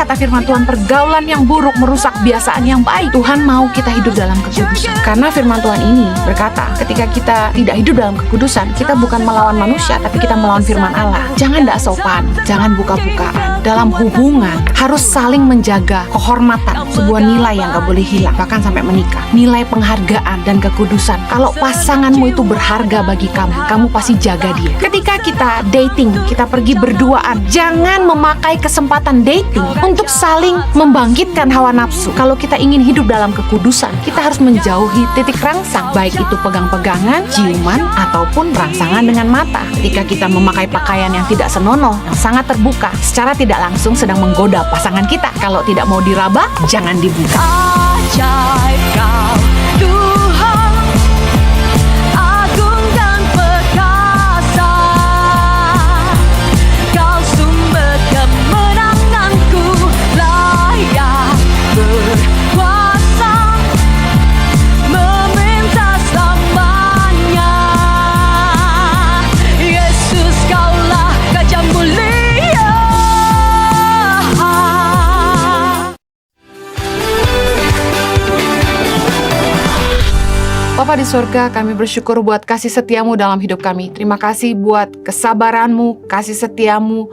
kata firman Tuhan, pergaulan yang buruk merusak kebiasaan yang baik. Tuhan mau kita hidup dalam kekudusan. Karena firman Tuhan ini berkata, ketika kita tidak hidup dalam kekudusan, kita bukan melawan manusia, tapi kita melawan firman Allah. Jangan tidak sopan, jangan buka-bukaan. Dalam hubungan harus saling menjaga kehormatan, sebuah nilai yang gak boleh hilang, bahkan sampai menikah. Nilai penghargaan dan kekudusan. Kalau pasanganmu itu berharga bagi kamu pasti jaga dia. Ketika kita dating, kita pergi berduaan, jangan memakai kesempatan dating untuk saling membangkitkan hawa nafsu. Kalau kita ingin hidup dalam kekudusan, kita harus menjauhi titik rangsang, baik itu pegang-pegangan, ciuman, ataupun rangsangan dengan mata. Ketika kita memakai pakaian yang tidak senonoh, yang sangat terbuka, secara tidak langsung sedang menggoda pasangan kita. Kalau tidak mau diraba, jangan dibuka. Ajaib kau Tuhan, agung dan perkasa, kau sumber kemenanganku, layak berkuasa, meminta selamanya. Yesus, kaulah Raja mulia. Bapa di surga, kami bersyukur buat kasih setiamu dalam hidup kami. Terima kasih buat kesabaranmu, kasih setiamu,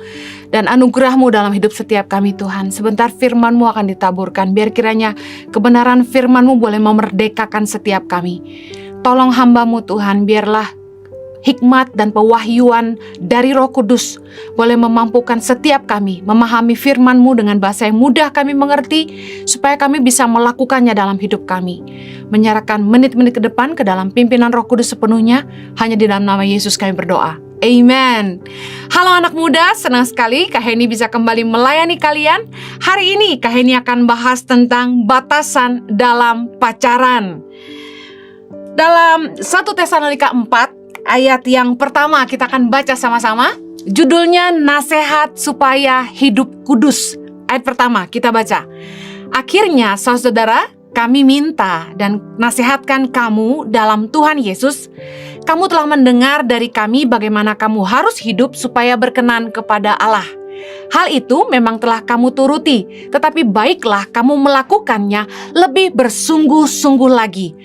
dan anugerahmu dalam hidup setiap kami Tuhan. Sebentar firmanmu akan ditaburkan, biar kiranya kebenaran firmanmu boleh memerdekakan setiap kami. Tolong hambamu Tuhan, biarlah hikmat dan pewahyuan dari Roh Kudus boleh memampukan setiap kami memahami firman-Mu dengan bahasa yang mudah kami mengerti, supaya kami bisa melakukannya dalam hidup kami. Menyerahkan menit-menit ke depan ke dalam pimpinan Roh Kudus sepenuhnya, hanya di dalam nama Yesus kami berdoa. Amen. Halo anak muda, senang sekali Kak Heni bisa kembali melayani kalian. Hari ini Kak Heni akan bahas tentang batasan dalam pacaran. Dalam 1 Tesalonika 4 ayat yang pertama kita akan baca sama-sama. Judulnya Nasihat Supaya Hidup Kudus. Ayat pertama kita baca. Akhirnya saudara, kami minta dan nasihatkan kamu dalam Tuhan Yesus. Kamu telah mendengar dari kami bagaimana kamu harus hidup supaya berkenan kepada Allah. Hal itu memang telah kamu turuti, tetapi baiklah kamu melakukannya lebih bersungguh-sungguh lagi.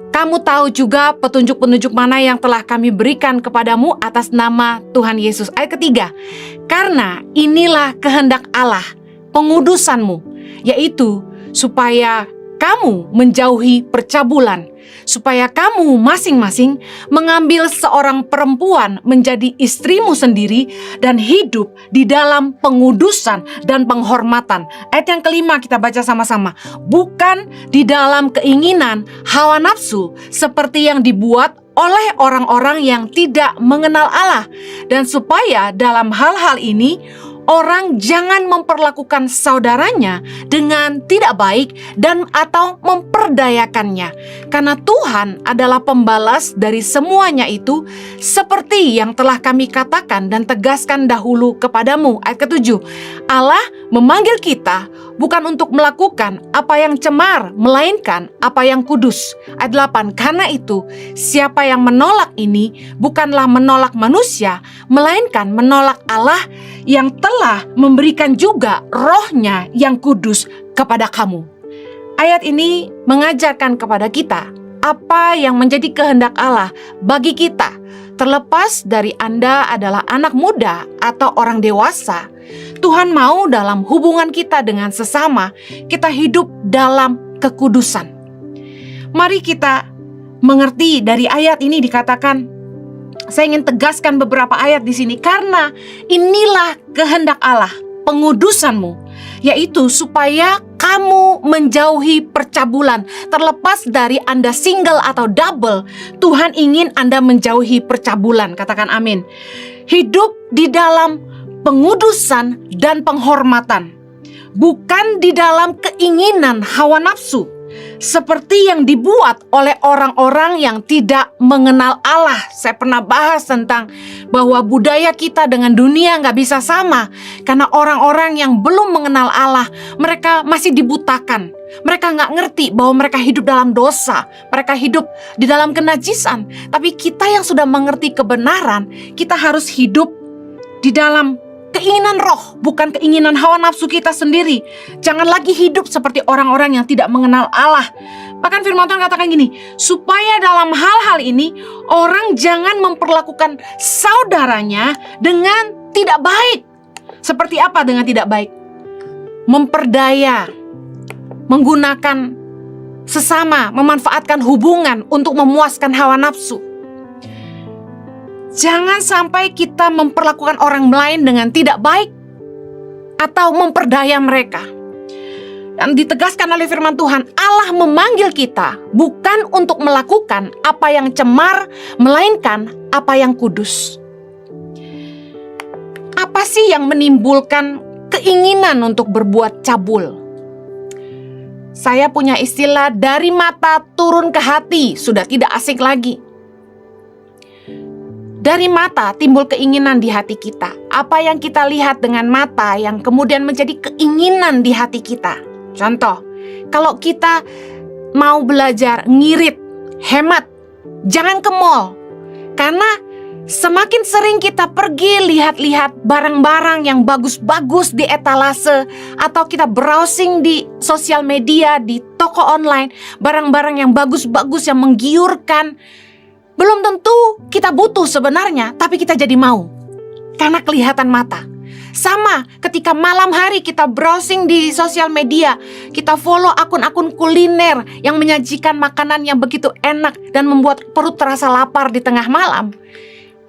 Kamu tahu juga petunjuk-petunjuk mana yang telah kami berikan kepadamu atas nama Tuhan Yesus. Ayat ketiga, karena inilah kehendak Allah, pengudusanmu, yaitu supaya kamu menjauhi percabulan, supaya kamu masing-masing mengambil seorang perempuan menjadi istrimu sendiri dan hidup di dalam pengudusan dan penghormatan. Ayat yang kelima kita baca sama-sama. Bukan di dalam keinginan hawa nafsu seperti yang dibuat oleh orang-orang yang tidak mengenal Allah, dan supaya dalam hal-hal ini orang jangan memperlakukan saudaranya dengan tidak baik dan atau memperdayakannya, karena Tuhan adalah pembalas dari semuanya itu, seperti yang telah kami katakan dan tegaskan dahulu kepadamu. Ayat ketujuh, Allah memanggil kita bukan untuk melakukan apa yang cemar, melainkan apa yang kudus. Ayat 8, karena itu siapa yang menolak ini bukanlah menolak manusia, melainkan menolak Allah yang telah memberikan juga Roh-Nya yang kudus kepada kamu. Ayat ini mengajarkan kepada kita apa yang menjadi kehendak Allah bagi kita. Terlepas dari Anda adalah anak muda atau orang dewasa, Tuhan mau dalam hubungan kita dengan sesama, kita hidup dalam kekudusan. Mari kita mengerti dari ayat ini dikatakan, saya ingin tegaskan beberapa ayat di sini, karena inilah kehendak Allah, pengudusanmu, yaitu supaya kamu menjauhi percabulan. Terlepas dari Anda single atau double, Tuhan ingin Anda menjauhi percabulan. Katakan amin. Hidup di dalam pengudusan dan penghormatan, bukan di dalam keinginan hawa nafsu, seperti yang dibuat oleh orang-orang yang tidak mengenal Allah. Saya pernah bahas tentang bahwa budaya kita dengan dunia gak bisa sama, karena orang-orang yang belum mengenal Allah, mereka masih dibutakan. Mereka gak ngerti bahwa mereka hidup dalam dosa, mereka hidup di dalam kenajisan. Tapi kita yang sudah mengerti kebenaran, kita harus hidup di dalam keinginan roh, bukan keinginan hawa nafsu kita sendiri. Jangan lagi hidup seperti orang-orang yang tidak mengenal Allah. Bahkan firman Tuhan katakan gini, supaya dalam hal-hal ini orang jangan memperlakukan saudaranya dengan tidak baik. Seperti apa dengan tidak baik? Memperdaya, menggunakan sesama, memanfaatkan hubungan untuk memuaskan hawa nafsu. Jangan sampai kita memperlakukan orang lain dengan tidak baik atau memperdaya mereka. Dan ditegaskan oleh firman Tuhan, Allah memanggil kita bukan untuk melakukan apa yang cemar, melainkan apa yang kudus. Apa sih yang menimbulkan keinginan untuk berbuat cabul? Saya punya istilah dari mata turun ke hati, sudah tidak asing lagi. Dari mata timbul keinginan di hati kita. Apa yang kita lihat dengan mata yang kemudian menjadi keinginan di hati kita. Contoh, kalau kita mau belajar ngirit, hemat, jangan ke mall. Karena semakin sering kita pergi lihat-lihat barang-barang yang bagus-bagus di etalase, atau kita browsing di sosial media, di toko online, barang-barang yang bagus-bagus, yang menggiurkan, belum tentu kita butuh sebenarnya, tapi kita jadi mau. Karena kelihatan mata. Sama ketika malam hari kita browsing di sosial media, kita follow akun-akun kuliner yang menyajikan makanan yang begitu enak dan membuat perut terasa lapar di tengah malam.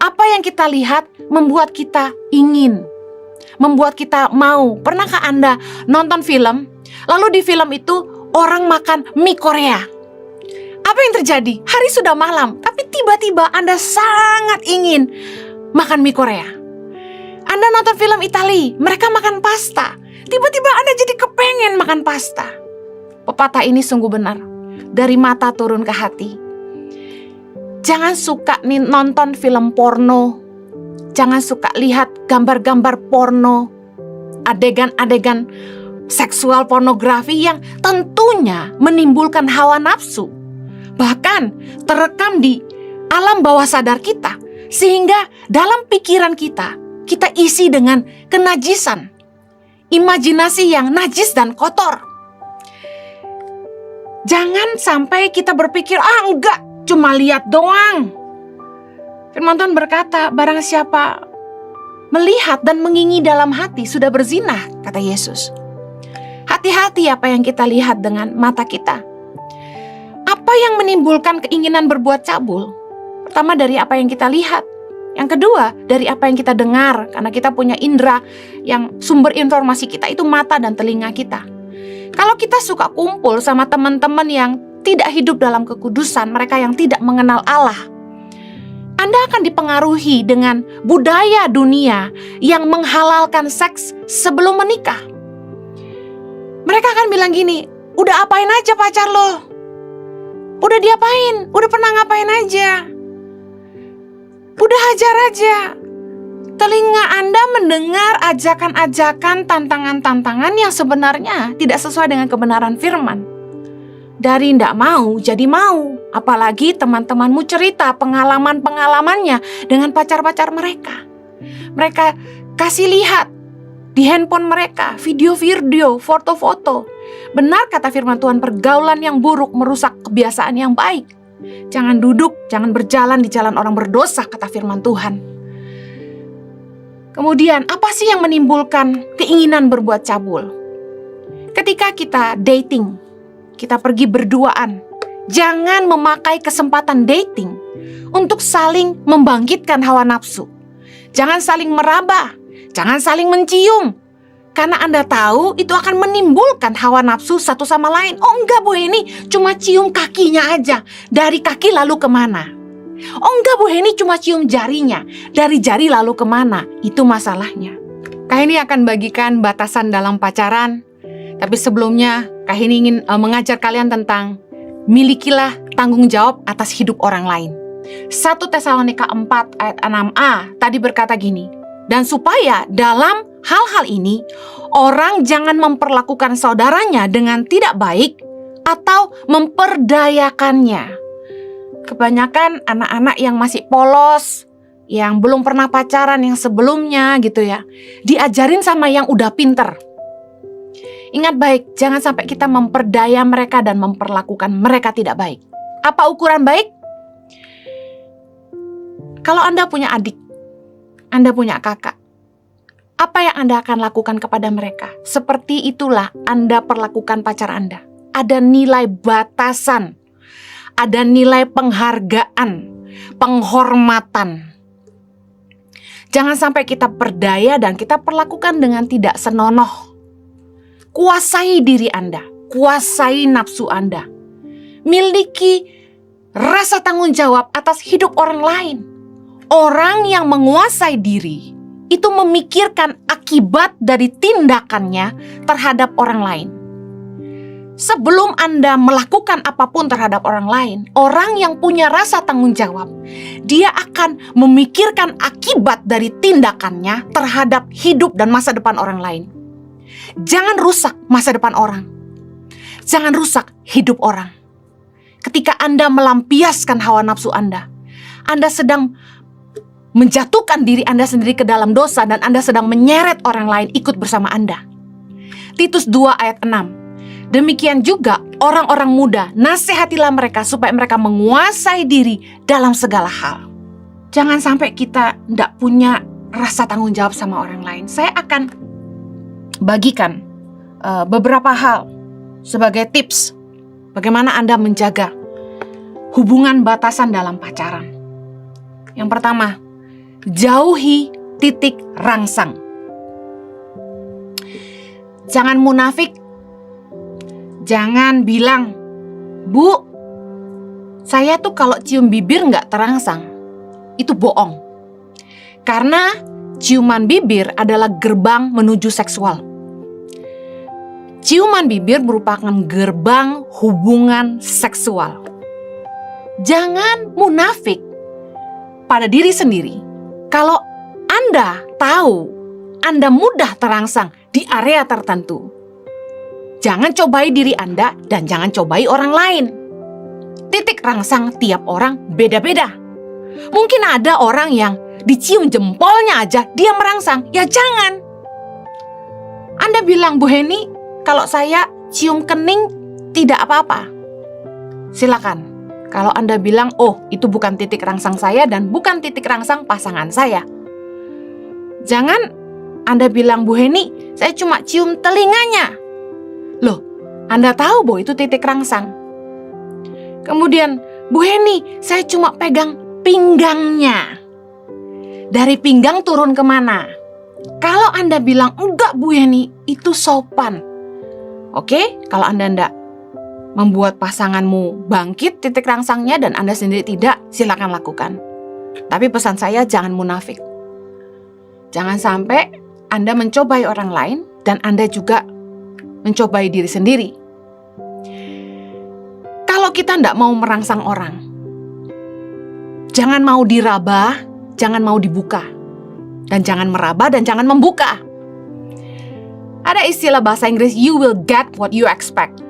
Apa yang kita lihat membuat kita ingin, membuat kita mau. Pernahkah Anda nonton film, lalu di film itu orang makan mie Korea? Apa yang terjadi? Hari sudah malam, tapi tiba-tiba Anda sangat ingin makan mie Korea. Anda nonton film Itali, mereka makan pasta. Tiba-tiba Anda jadi kepengen makan pasta. Pepatah ini sungguh benar. Dari mata turun ke hati. Jangan suka nonton film porno. Jangan suka lihat gambar-gambar porno. Adegan-adegan seksual pornografi yang tentunya menimbulkan hawa nafsu. Bahkan terekam di alam bawah sadar kita. Sehingga dalam pikiran kita isi dengan kenajisan, imajinasi yang najis dan kotor. Jangan sampai kita berpikir, enggak, cuma lihat doang. Firman Tuhan berkata, barang siapa melihat dan mengingi dalam hati sudah berzinah, kata Yesus. Hati-hati apa yang kita lihat dengan mata kita. Apa yang menimbulkan keinginan berbuat cabul? Pertama, dari apa yang kita lihat. Yang kedua, dari apa yang kita dengar, karena kita punya indera yang sumber informasi kita itu mata dan telinga kita. Kalau kita suka kumpul sama teman-teman yang tidak hidup dalam kekudusan, mereka yang tidak mengenal Allah, Anda akan dipengaruhi dengan budaya dunia yang menghalalkan seks sebelum menikah. Mereka akan bilang gini, udah apain aja pacar lo? Udah diapain? Udah pernah ngapain aja? Udah hajar aja. Telinga Anda mendengar ajakan-ajakan, tantangan-tantangan yang sebenarnya tidak sesuai dengan kebenaran firman. Dari tidak mau jadi mau. Apalagi teman-temanmu cerita pengalaman-pengalamannya dengan pacar-pacar mereka. Mereka kasih lihat di handphone mereka video-video, foto-foto. Benar kata firman Tuhan, pergaulan yang buruk merusak kebiasaan yang baik. Jangan duduk, jangan berjalan di jalan orang berdosa, kata firman Tuhan. Kemudian, apa sih yang menimbulkan keinginan berbuat cabul? Ketika kita dating, kita pergi berduaan, jangan memakai kesempatan dating untuk saling membangkitkan hawa nafsu. Jangan saling meraba, jangan saling mencium. Karena Anda tahu itu akan menimbulkan hawa nafsu satu sama lain. Oh enggak Bu, ini cuma cium kakinya aja. Dari kaki lalu kemana? Oh enggak Bu, ini cuma cium jarinya. Dari jari lalu kemana? Itu masalahnya. Kak ini akan bagikan batasan dalam pacaran. Tapi sebelumnya Kak ini ingin mengajar kalian tentang milikilah tanggung jawab atas hidup orang lain. 1 Tesalonika 4 ayat 6a tadi berkata gini, dan supaya dalam hal-hal ini orang jangan memperlakukan saudaranya dengan tidak baik atau memperdayakannya. Kebanyakan anak-anak yang masih polos, yang belum pernah pacaran, yang sebelumnya gitu ya, diajarin sama yang udah pinter. Ingat baik, jangan sampai kita memperdaya mereka dan memperlakukan mereka tidak baik. Apa ukuran baik? Kalau Anda punya adik, Anda punya kakak, apa yang Anda akan lakukan kepada mereka? Seperti itulah Anda perlakukan pacar Anda. Ada nilai batasan, ada nilai penghargaan, penghormatan. Jangan sampai kita perdaya dan kita perlakukan dengan tidak senonoh. Kuasai diri Anda, kuasai nafsu Anda. Miliki rasa tanggung jawab atas hidup orang lain. Orang yang menguasai diri itu memikirkan akibat dari tindakannya terhadap orang lain. Sebelum Anda melakukan apapun terhadap orang lain, orang yang punya rasa tanggung jawab, dia akan memikirkan akibat dari tindakannya terhadap hidup dan masa depan orang lain. Jangan rusak masa depan orang. Jangan rusak hidup orang. Ketika Anda melampiaskan hawa nafsu Anda sedang menjatuhkan diri Anda sendiri ke dalam dosa dan Anda sedang menyeret orang lain ikut bersama Anda. Titus 2 ayat 6. Demikian juga orang-orang muda, nasihatilah mereka supaya mereka menguasai diri dalam segala hal. Jangan sampai kita tidak punya rasa tanggung jawab sama orang lain. Saya akan bagikan beberapa hal sebagai tips bagaimana Anda menjaga hubungan batasan dalam pacaran. Yang pertama, jauhi titik rangsang. Jangan munafik. Jangan bilang, Bu, saya tuh kalau cium bibir nggak terangsang. Itu bohong. Karena ciuman bibir adalah gerbang menuju seksual. Ciuman bibir merupakan gerbang hubungan seksual. Jangan munafik pada diri sendiri. Kalau Anda tahu Anda mudah terangsang di area tertentu, jangan cobai diri Anda dan jangan cobai orang lain. Titik rangsang tiap orang beda-beda. Mungkin ada orang yang dicium jempolnya aja dia merangsang. Ya jangan. Anda bilang, Bu Heni, kalau saya cium kening tidak apa-apa. Silakan. Kalau Anda bilang, oh itu bukan titik rangsang saya dan bukan titik rangsang pasangan saya. Jangan Anda bilang, Bu Heni, saya cuma cium telinganya. Loh, Anda tahu bahwa itu titik rangsang. Kemudian, Bu Heni, saya cuma pegang pinggangnya. Dari pinggang turun kemana? Kalau Anda bilang, enggak Bu Heni, itu sopan. Oke, kalau Anda enggak membuat pasanganmu bangkit titik rangsangnya dan Anda sendiri tidak, silakan lakukan. Tapi pesan saya, jangan munafik. Jangan sampai Anda mencobai orang lain dan Anda juga mencobai diri sendiri. Kalau kita tidak mau merangsang orang, jangan mau diraba, jangan mau dibuka. Dan jangan meraba dan jangan membuka. Ada istilah bahasa Inggris, you will get what you expect.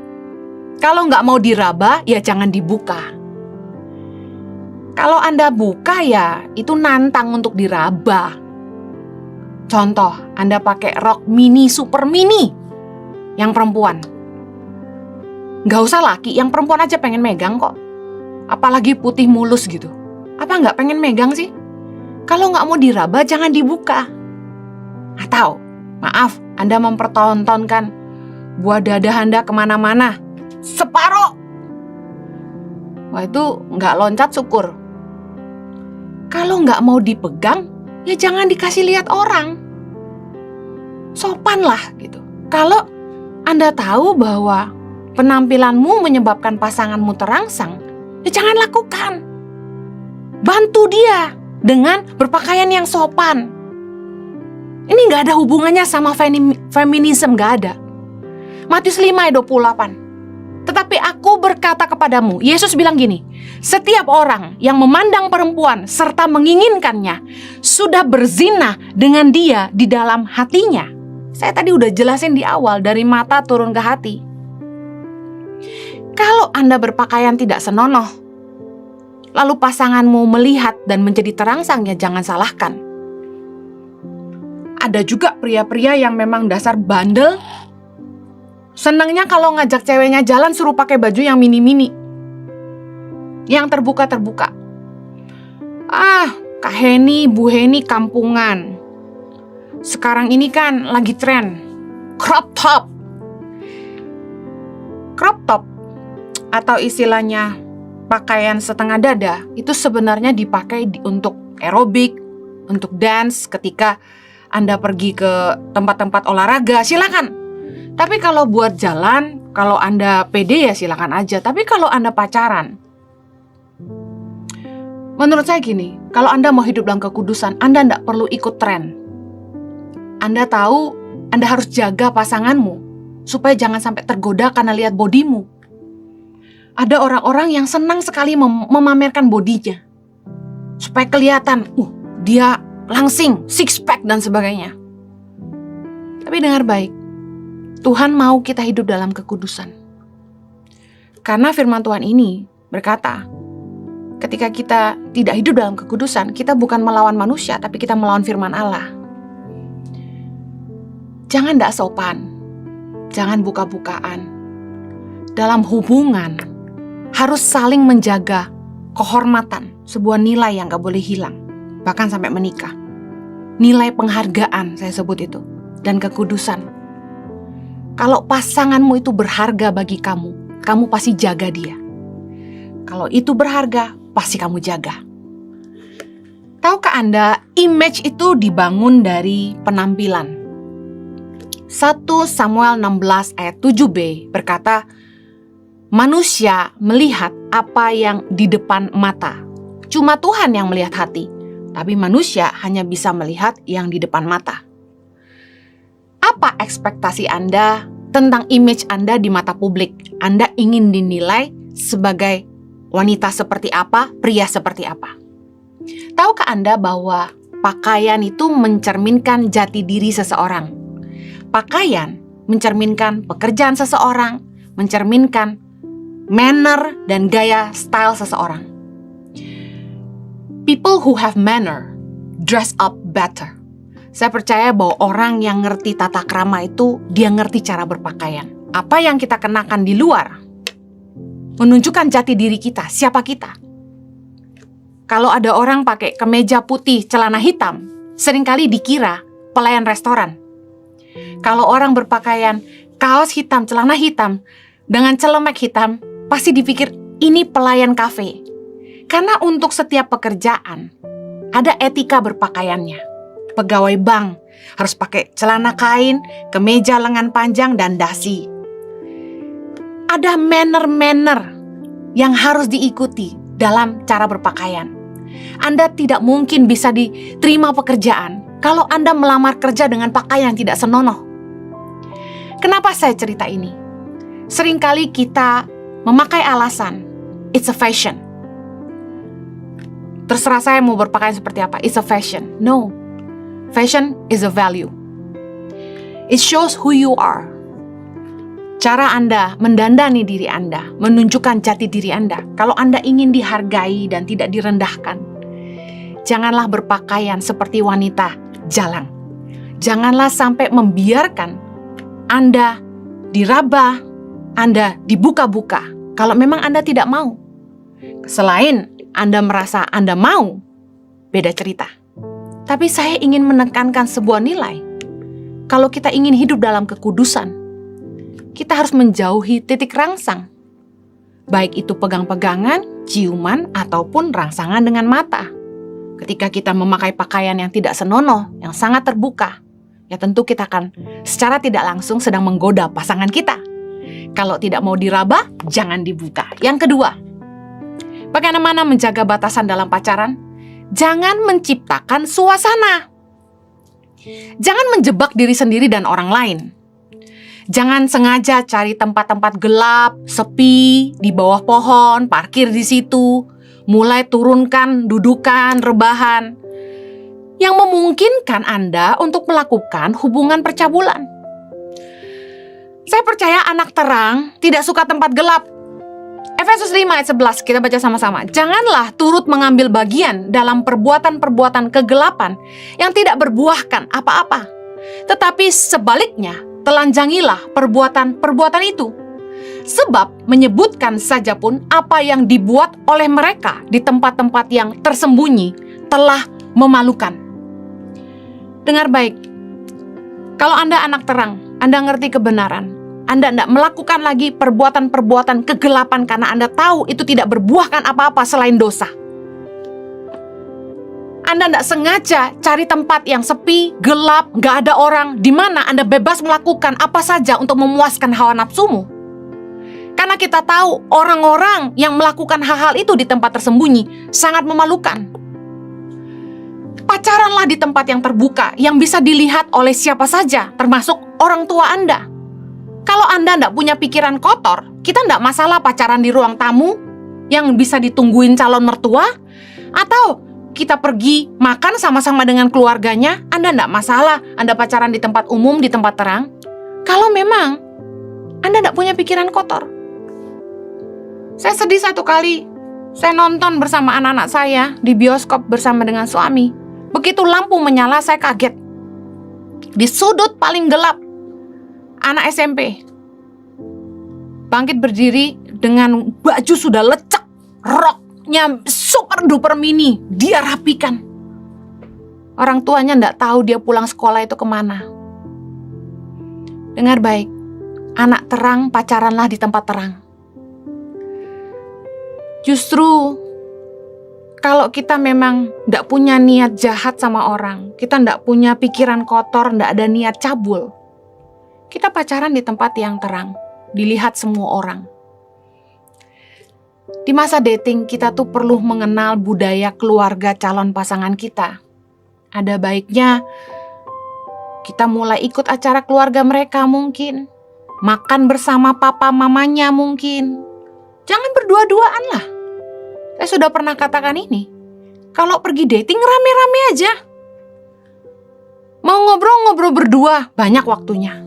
Kalau nggak mau diraba, ya jangan dibuka. Kalau Anda buka ya itu nantang untuk diraba. Contoh, Anda pakai rok mini, super mini yang perempuan. Nggak usah laki, yang perempuan aja pengen megang kok. Apalagi putih mulus gitu. Apa nggak pengen megang sih? Kalau nggak mau diraba, jangan dibuka. Atau, maaf, Anda mempertontonkan buah dada Anda kemana-mana. Separuh. Wah, itu nggak loncat syukur. Kalau nggak mau dipegang, ya jangan dikasih lihat orang. Sopan lah gitu. Kalau Anda tahu bahwa penampilanmu menyebabkan pasanganmu terangsang, ya jangan lakukan. Bantu dia dengan berpakaian yang sopan. Ini nggak ada hubungannya sama feminisme, nggak ada. Matius 5 ayat 28. Tetapi aku berkata kepadamu, Yesus bilang gini, setiap orang yang memandang perempuan serta menginginkannya sudah berzina dengan dia di dalam hatinya. Saya tadi udah jelasin di awal, dari mata turun ke hati. Kalau Anda berpakaian tidak senonoh, lalu pasanganmu melihat dan menjadi terangsang, ya jangan salahkan. Ada juga pria-pria yang memang dasar bandel. Senangnya kalau ngajak ceweknya jalan suruh pakai baju yang mini-mini, yang terbuka-terbuka. Kak Heni, Bu Heni kampungan. Sekarang ini kan lagi tren crop top. Crop top atau istilahnya pakaian setengah dada itu sebenarnya dipakai untuk aerobik, untuk dance ketika Anda pergi ke tempat-tempat olahraga, silakan. Tapi kalau buat jalan, kalau Anda pede ya silakan aja. Tapi kalau Anda pacaran, menurut saya gini, kalau Anda mau hidup dalam kekudusan, Anda tidak perlu ikut tren. Anda tahu Anda harus jaga pasanganmu supaya jangan sampai tergoda karena lihat bodimu. Ada orang-orang yang senang sekali memamerkan bodinya supaya kelihatan, dia langsing, six pack dan sebagainya. Tapi dengar baik, Tuhan mau kita hidup dalam kekudusan. Karena firman Tuhan ini berkata, ketika kita tidak hidup dalam kekudusan, kita bukan melawan manusia, tapi kita melawan firman Allah. Jangan tidak sopan, jangan buka-bukaan. Dalam hubungan, harus saling menjaga kehormatan, sebuah nilai yang gak boleh hilang, bahkan sampai menikah. Nilai penghargaan, saya sebut itu, dan kekudusan. Kalau pasanganmu itu berharga bagi kamu, kamu pasti jaga dia. Kalau itu berharga, pasti kamu jaga. Tahukah Anda, image itu dibangun dari penampilan. 1 Samuel 16 ayat 7b berkata, manusia melihat apa yang di depan mata. Cuma Tuhan yang melihat hati, tapi manusia hanya bisa melihat yang di depan mata. Apa ekspektasi Anda tentang image Anda di mata publik? Anda ingin dinilai sebagai wanita seperti apa, pria seperti apa? Tahukah Anda bahwa pakaian itu mencerminkan jati diri seseorang? Pakaian mencerminkan pekerjaan seseorang, mencerminkan manner dan gaya style seseorang. People who have manner dress up better. Saya percaya bahwa orang yang ngerti tata krama itu, dia ngerti cara berpakaian. Apa yang kita kenakan di luar menunjukkan jati diri kita, siapa kita. Kalau ada orang pakai kemeja putih, celana hitam, seringkali dikira pelayan restoran. Kalau orang berpakaian kaos hitam, celana hitam, dengan celemek hitam, pasti dipikir ini pelayan kafe. Karena untuk setiap pekerjaan, ada etika berpakaiannya. Pegawai bank harus pakai celana kain, kemeja lengan panjang, dan dasi. Ada manner-manner yang harus diikuti dalam cara berpakaian. Anda tidak mungkin bisa diterima pekerjaan kalau Anda melamar kerja dengan pakaian yang tidak senonoh. Kenapa saya cerita ini? Seringkali kita memakai alasan, it's a fashion. Terserah saya mau berpakaian seperti apa, it's a fashion. No. Fashion is a value. It shows who you are. Cara Anda mendandani diri Anda, menunjukkan jati diri Anda. Kalau Anda ingin dihargai dan tidak direndahkan, janganlah berpakaian seperti wanita jalang. Janganlah sampai membiarkan Anda diraba, Anda dibuka-buka. Kalau memang Anda tidak mau. Selain Anda merasa Anda mau, beda cerita. Tapi saya ingin menekankan sebuah nilai. Kalau kita ingin hidup dalam kekudusan, kita harus menjauhi titik rangsang. Baik itu pegang-pegangan, ciuman, ataupun rangsangan dengan mata. Ketika kita memakai pakaian yang tidak senonoh, yang sangat terbuka, ya tentu kita akan secara tidak langsung sedang menggoda pasangan kita. Kalau tidak mau diraba, jangan dibuka. Yang kedua, bagaimana menjaga batasan dalam pacaran? Jangan menciptakan suasana. Jangan menjebak diri sendiri dan orang lain. Jangan sengaja cari tempat-tempat gelap, sepi, di bawah pohon, parkir di situ, mulai turunkan dudukan, rebahan, yang memungkinkan Anda untuk melakukan hubungan percabulan. Saya percaya anak terang tidak suka tempat gelap. Efesus 5 ayat 11, kita baca sama-sama. Janganlah turut mengambil bagian dalam perbuatan-perbuatan kegelapan yang tidak berbuahkan apa-apa. Tetapi sebaliknya, telanjangilah perbuatan-perbuatan itu. Sebab menyebutkan saja pun apa yang dibuat oleh mereka di tempat-tempat yang tersembunyi telah memalukan. Dengar baik, kalau Anda anak terang, Anda ngerti kebenaran, Anda tidak melakukan lagi perbuatan-perbuatan kegelapan karena Anda tahu itu tidak berbuahkan apa-apa selain dosa. Anda tidak sengaja cari tempat yang sepi, gelap, gak ada orang, di mana Anda bebas melakukan apa saja untuk memuaskan hawa nafsumu. Karena kita tahu orang-orang yang melakukan hal-hal itu di tempat tersembunyi sangat memalukan. Pacaranlah di tempat yang terbuka, yang bisa dilihat oleh siapa saja, termasuk orang tua Anda. Kalau Anda tidak punya pikiran kotor, kita tidak masalah pacaran di ruang tamu yang bisa ditungguin calon mertua, atau kita pergi makan sama-sama dengan keluarganya, Anda tidak masalah Anda pacaran di tempat umum, di tempat terang. Kalau memang Anda tidak punya pikiran kotor. Saya sedih satu kali, saya nonton bersama anak-anak saya di bioskop bersama dengan suami. Begitu lampu menyala, saya kaget. Di sudut paling gelap, anak SMP bangkit berdiri dengan baju sudah lecek, roknya super duper mini, dia rapikan. Orang tuanya tidak tahu dia pulang sekolah itu kemana. Dengar baik, anak terang pacaranlah di tempat terang. Justru kalau kita memang tidak punya niat jahat sama orang, kita tidak punya pikiran kotor, tidak ada niat cabul, kita pacaran di tempat yang terang, dilihat semua orang. Di masa dating, kita tuh perlu mengenal budaya keluarga calon pasangan kita. Ada baiknya kita mulai ikut acara keluarga mereka mungkin. Makan bersama papa mamanya mungkin. Jangan berdua-duaan lah. Saya sudah pernah katakan ini. Kalau pergi dating rame-rame aja. Mau ngobrol-ngobrol berdua, banyak waktunya.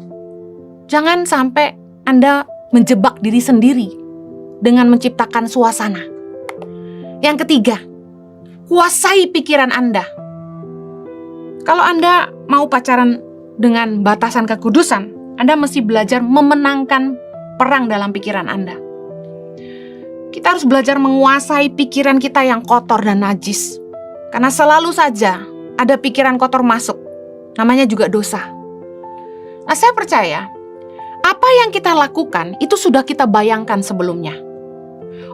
Jangan sampai Anda menjebak diri sendiri dengan menciptakan suasana. Yang ketiga, kuasai pikiran Anda. Kalau Anda mau pacaran dengan batasan kekudusan, Anda mesti belajar memenangkan perang dalam pikiran Anda. Kita harus belajar menguasai pikiran kita yang kotor dan najis. Karena selalu saja ada pikiran kotor masuk. Namanya juga dosa. Nah, saya percaya apa yang kita lakukan itu sudah kita bayangkan sebelumnya.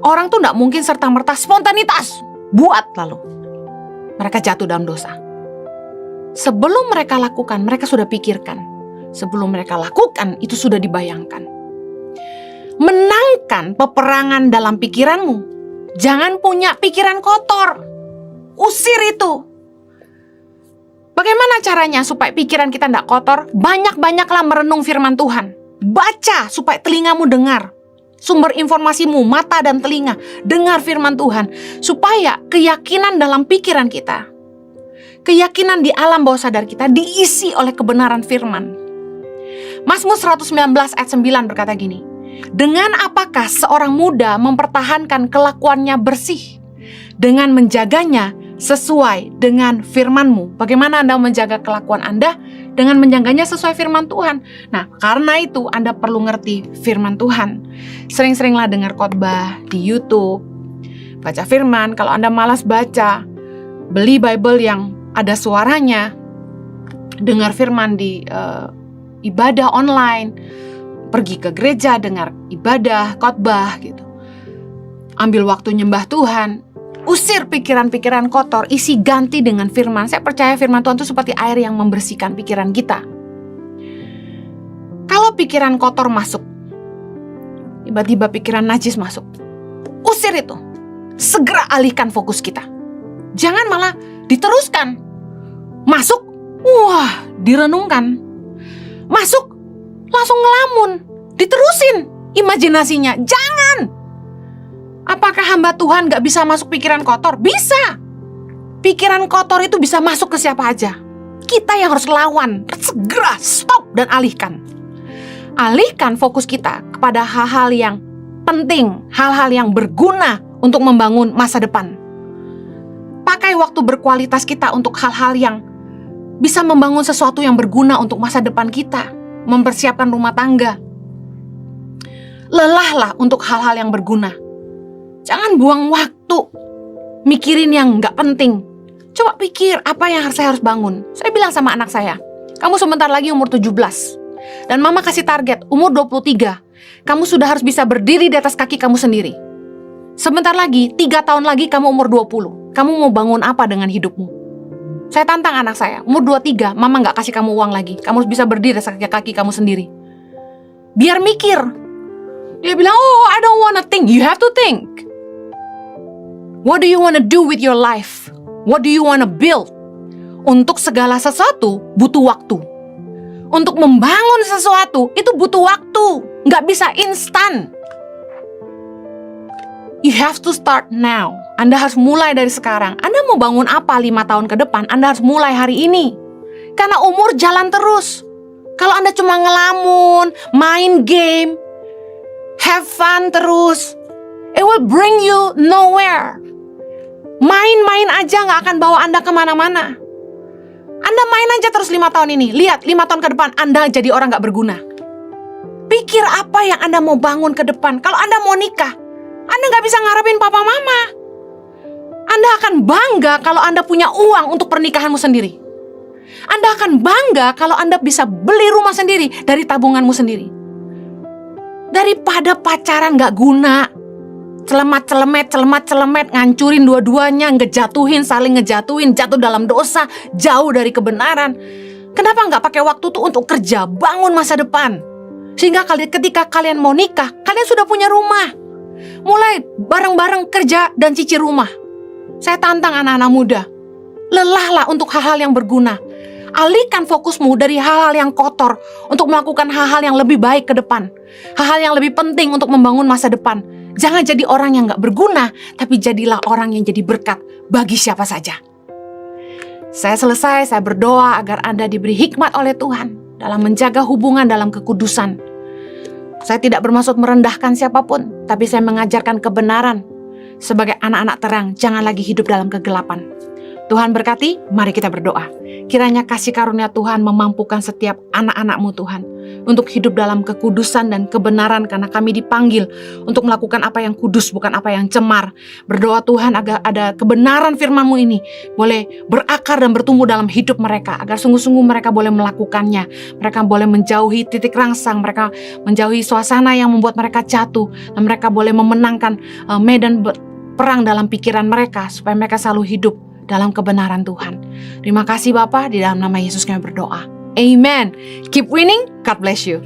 Orang tuh gak mungkin serta-merta spontanitas. Buat lalu. Mereka jatuh dalam dosa. Sebelum mereka lakukan, mereka sudah pikirkan. Sebelum mereka lakukan, itu sudah dibayangkan. Menangkan peperangan dalam pikiranmu. Jangan punya pikiran kotor. Usir itu. Bagaimana caranya supaya pikiran kita tidak kotor? Banyak-banyaklah merenung firman Tuhan. Baca supaya telingamu dengar. Sumber informasimu, mata dan telinga. Dengar firman Tuhan. Supaya keyakinan dalam pikiran kita, keyakinan di alam bawah sadar kita diisi oleh kebenaran firman. Mazmur 119 ayat 9 berkata gini. Dengan apakah seorang muda mempertahankan kelakuannya bersih? Dengan menjaganya sesuai dengan firman-Mu. Bagaimana Anda menjaga kelakuan Anda? Dengan menjaganya sesuai firman Tuhan. Nah, karena itu Anda perlu ngerti firman Tuhan. Sering-seringlah dengar khotbah di YouTube. Baca firman. Kalau Anda malas baca, beli Bible yang ada suaranya. Dengar firman di ibadah online. Pergi ke gereja, dengar ibadah, khotbah gitu. Ambil waktu nyembah Tuhan. Usir pikiran-pikiran kotor, isi ganti dengan firman. Saya percaya firman Tuhan itu seperti air yang membersihkan pikiran kita. Kalau pikiran kotor masuk, tiba-tiba pikiran najis masuk, usir itu. Segera alihkan fokus kita. Jangan malah diteruskan. Masuk, wah, direnungkan. Masuk, langsung ngelamun. Diterusin imajinasinya. Jangan. Apakah hamba Tuhan gak bisa masuk pikiran kotor? Bisa. Pikiran kotor itu bisa masuk ke siapa aja. Kita yang harus lawan. Segera stop dan alihkan. Alihkan fokus kita kepada hal-hal yang penting, hal-hal yang berguna untuk membangun masa depan. Pakai waktu berkualitas kita untuk hal-hal yang bisa membangun sesuatu yang berguna untuk masa depan kita, mempersiapkan rumah tangga. Lelahlah untuk hal-hal yang berguna. Jangan buang waktu mikirin yang nggak penting. Coba pikir apa yang saya harus bangun. Saya bilang sama anak saya, kamu sebentar lagi umur 17. Dan mama kasih target, umur 23. Kamu sudah harus bisa berdiri di atas kaki kamu sendiri. Sebentar lagi, 3 tahun lagi kamu umur 20. Kamu mau bangun apa dengan hidupmu? Saya tantang anak saya, umur 23, mama gak kasih kamu uang lagi. Kamu harus bisa berdiri di atas kaki kamu sendiri. Biar mikir. Dia bilang, oh I don't wanna think. You have to think. What do you wanna do with your life? What do you wanna build? Untuk segala sesuatu butuh waktu. Untuk membangun sesuatu itu butuh waktu. Gak bisa instan. You have to start now. Anda harus mulai dari sekarang. Anda mau bangun apa 5 tahun ke depan? Anda harus mulai hari ini. Karena umur jalan terus. Kalau Anda cuma ngelamun, main game, have fun terus, it will bring you nowhere. Main-main aja gak akan bawa Anda kemana-mana. Anda main aja terus 5 tahun ini. Lihat 5 tahun ke depan Anda jadi orang gak berguna. Pikir apa yang Anda mau bangun ke depan. Kalau Anda mau nikah, Anda gak bisa ngarepin papa mama. Anda akan bangga kalau Anda punya uang untuk pernikahanmu sendiri. Anda akan bangga kalau Anda bisa beli rumah sendiri dari tabunganmu sendiri. Daripada pacaran gak guna, celemat-celemet, ngancurin dua-duanya, saling ngejatuhin, jatuh dalam dosa, jauh dari kebenaran. Kenapa gak pakai waktu tuh untuk kerja, bangun masa depan? Sehingga ketika kalian mau nikah, kalian sudah punya rumah. Mulai bareng-bareng kerja dan cicil rumah. Saya tantang anak-anak muda, lelahlah untuk hal-hal yang berguna. Alihkan fokusmu dari hal-hal yang kotor untuk melakukan hal-hal yang lebih baik ke depan. Hal-hal yang lebih penting untuk membangun masa depan. Jangan jadi orang yang gak berguna, tapi jadilah orang yang jadi berkat bagi siapa saja. Saya selesai, saya berdoa agar Anda diberi hikmat oleh Tuhan dalam menjaga hubungan dalam kekudusan. Saya tidak bermaksud merendahkan siapapun, tapi saya mengajarkan kebenaran. Sebagai anak-anak terang, jangan lagi hidup dalam kegelapan. Tuhan berkati, mari kita berdoa. Kiranya kasih karunia Tuhan memampukan setiap anak-anak-Mu Tuhan untuk hidup dalam kekudusan dan kebenaran, karena kami dipanggil untuk melakukan apa yang kudus, bukan apa yang cemar. Berdoa Tuhan agar ada kebenaran firman-Mu ini boleh berakar dan bertumbuh dalam hidup mereka, agar sungguh-sungguh mereka boleh melakukannya. Mereka boleh menjauhi titik rangsang, mereka menjauhi suasana yang membuat mereka jatuh, dan mereka boleh memenangkan medan perang dalam pikiran mereka, supaya mereka selalu hidup dalam kebenaran Tuhan. Terima kasih Bapa, di dalam nama Yesus kami berdoa. Amen. Keep winning. God bless you.